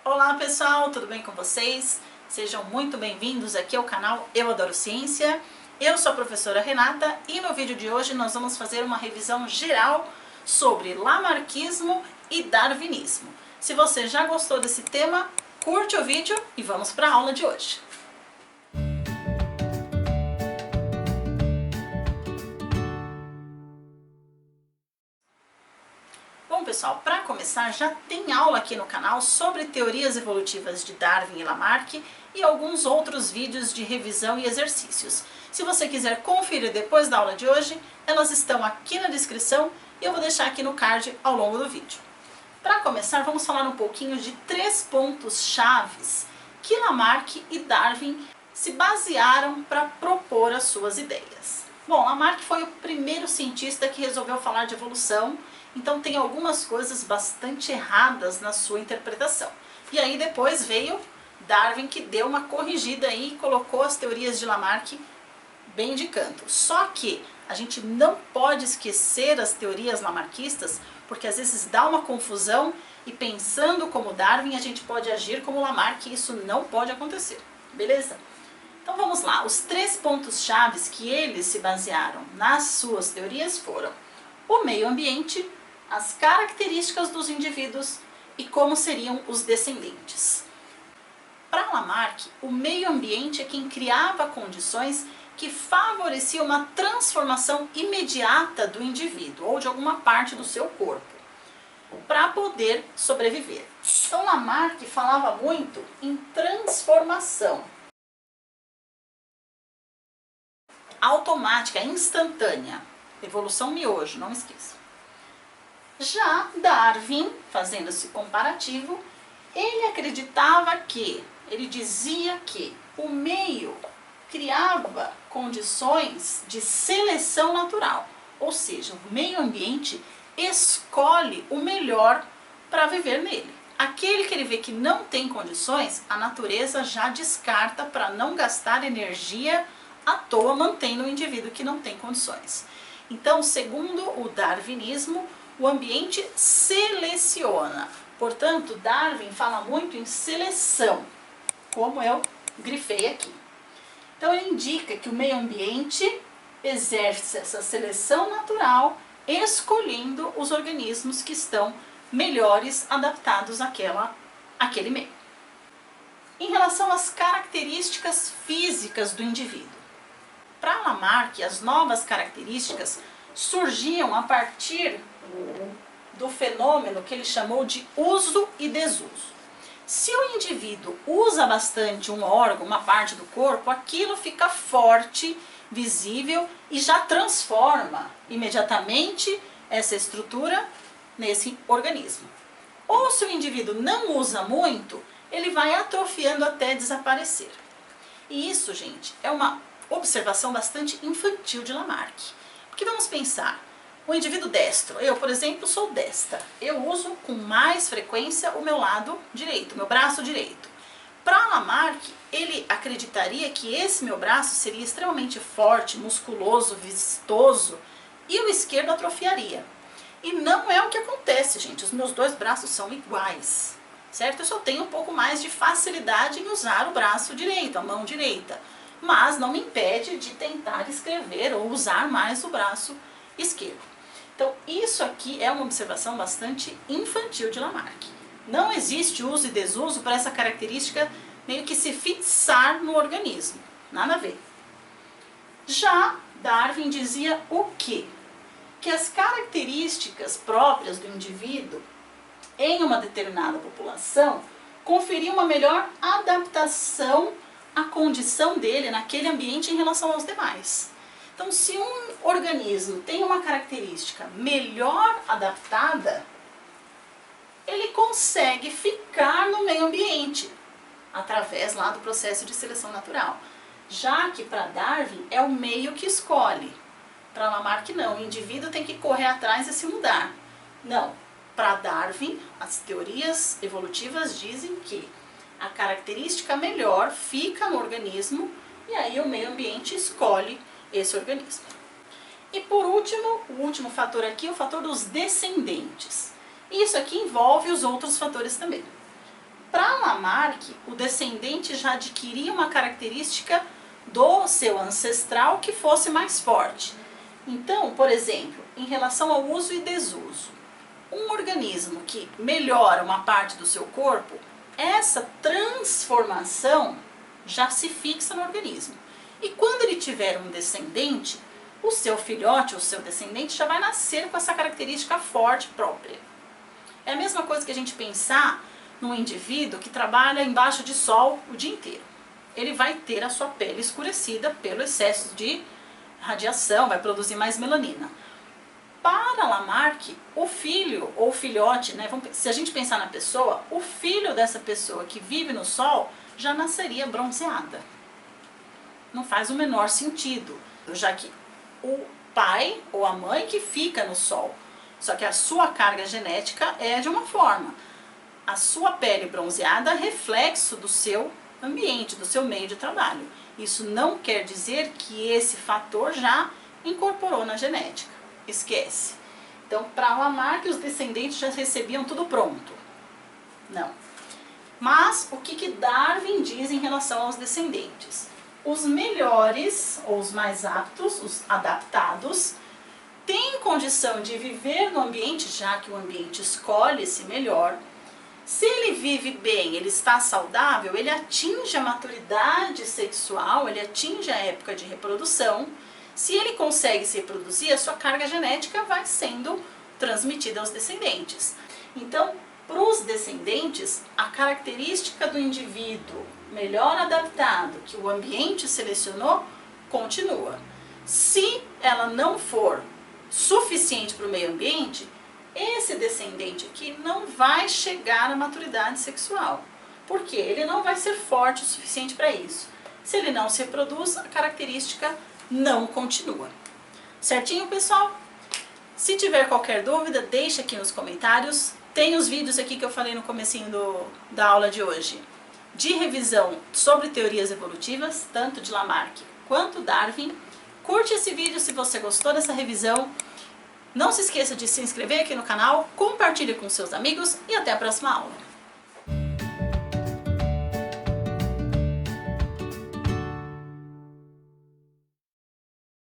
Olá pessoal, tudo bem com vocês? Sejam muito bem-vindos aqui ao canal Eu Adoro Ciência. Eu sou a professora Renata e no vídeo de hoje nós vamos fazer uma revisão geral sobre lamarquismo e darwinismo. Se você já gostou desse tema, curte o vídeo e vamos para a aula de hoje. Bom pessoal, para começar, já tem aula aqui no canal sobre teorias evolutivas de Darwin e Lamarck e alguns outros vídeos de revisão e exercícios. Se você quiser conferir depois da aula de hoje, elas estão aqui na descrição e eu vou deixar aqui no card ao longo do vídeo. Para começar, vamos falar um pouquinho de 3 pontos chaves que Lamarck e Darwin se basearam para propor as suas ideias. Bom, Lamarck foi o primeiro cientista que resolveu falar de evolução. Então tem algumas coisas bastante erradas na sua interpretação. E aí depois veio Darwin que deu uma corrigida aí e colocou as teorias de Lamarck bem de canto. Só que a gente não pode esquecer as teorias lamarquistas, porque às vezes dá uma confusão e pensando como Darwin a gente pode agir como Lamarck e isso não pode acontecer. Beleza? Então vamos lá. Os 3 pontos chaves que eles se basearam nas suas teorias foram o meio ambiente, as características dos indivíduos e como seriam os descendentes. Para Lamarck, o meio ambiente é quem criava condições que favoreciam uma transformação imediata do indivíduo ou de alguma parte do seu corpo para poder sobreviver. Então Lamarck falava muito em transformação automática, instantânea, evolução miojo, não esqueça. Já Darwin, fazendo esse comparativo, ele dizia que o meio criava condições de seleção natural, ou seja, o meio ambiente escolhe o melhor para viver nele. Aquele que ele vê que não tem condições, a natureza já descarta para não gastar energia à toa mantendo o indivíduo que não tem condições. Então, segundo o darwinismo, o ambiente seleciona. Portanto, Darwin fala muito em seleção, como eu grifei aqui. Então, ele indica que o meio ambiente exerce essa seleção natural, escolhendo os organismos que estão melhores adaptados àquele meio. Em relação às características físicas do indivíduo, para Lamarck, as novas características surgiam a partir do fenômeno que ele chamou de uso e desuso. Se o indivíduo usa bastante um órgão, uma parte do corpo, aquilo fica forte, visível e já transforma imediatamente essa estrutura nesse organismo. Ou se o indivíduo não usa muito, ele vai atrofiando até desaparecer. E isso, gente, é uma observação bastante infantil de Lamarck. Porque vamos pensar, o indivíduo destro, eu por exemplo sou destra, eu uso com mais frequência o meu lado direito, o meu braço direito. Para Lamarck, ele acreditaria que esse meu braço seria extremamente forte, musculoso, vistoso e o esquerdo atrofiaria. E não é o que acontece, gente, os meus 2 braços são iguais, certo? Eu só tenho um pouco mais de facilidade em usar o braço direito, a mão direita. Mas não me impede de tentar escrever ou usar mais o braço esquerdo. Então, isso aqui é uma observação bastante infantil de Lamarck. Não existe uso e desuso para essa característica meio que se fixar no organismo. Nada a ver. Já Darwin dizia o quê? Que as características próprias do indivíduo em uma determinada população conferiam uma melhor adaptação a condição dele naquele ambiente em relação aos demais. Então, se um organismo tem uma característica melhor adaptada, ele consegue ficar no meio ambiente, através lá do processo de seleção natural. Já que para Darwin é o meio que escolhe. Para Lamarck não, o indivíduo tem que correr atrás e se mudar. Não, para Darwin as teorias evolutivas dizem que a característica melhor fica no organismo e aí o meio ambiente escolhe esse organismo. E por último, o último fator aqui é o fator dos descendentes. Isso aqui envolve os outros fatores também. Para Lamarck, o descendente já adquiria uma característica do seu ancestral que fosse mais forte. Então, por exemplo, em relação ao uso e desuso, um organismo que melhora uma parte do seu corpo, essa transformação já se fixa no organismo. E quando ele tiver um descendente, o seu filhote, o seu descendente, já vai nascer com essa característica forte própria. É a mesma coisa que a gente pensar num indivíduo que trabalha embaixo de sol o dia inteiro. Ele vai ter a sua pele escurecida pelo excesso de radiação, vai produzir mais melanina. Para Lamarck, o filho ou filhote, né, se a gente pensar na pessoa, o filho dessa pessoa que vive no sol já nasceria bronzeada. Não faz o menor sentido, já que o pai ou a mãe que fica no sol, só que a sua carga genética é de uma forma. A sua pele bronzeada é reflexo do seu ambiente, do seu meio de trabalho. Isso não quer dizer que esse fator já incorporou na genética. Esquece. Então, para Lamarck, os descendentes já recebiam tudo pronto. Não. Mas, o que Darwin diz em relação aos descendentes? Os melhores, ou os mais aptos, os adaptados, têm condição de viver no ambiente, já que o ambiente escolhe esse melhor. Se ele vive bem, ele está saudável, ele atinge a maturidade sexual, ele atinge a época de reprodução. Se ele consegue se reproduzir, a sua carga genética vai sendo transmitida aos descendentes. Então, para os descendentes, a característica do indivíduo melhor adaptado que o ambiente selecionou continua. Se ela não for suficiente para o meio ambiente, esse descendente aqui não vai chegar à maturidade sexual, porque ele não vai ser forte o suficiente para isso. Se ele não se reproduz, a característica não continua. Certinho, pessoal? Se tiver qualquer dúvida, deixa aqui nos comentários. Tem os vídeos aqui que eu falei no comecinho da aula de hoje, de revisão sobre teorias evolutivas, tanto de Lamarck quanto Darwin. Curte esse vídeo se você gostou dessa revisão. Não se esqueça de se inscrever aqui no canal, compartilhe com seus amigos e até a próxima aula.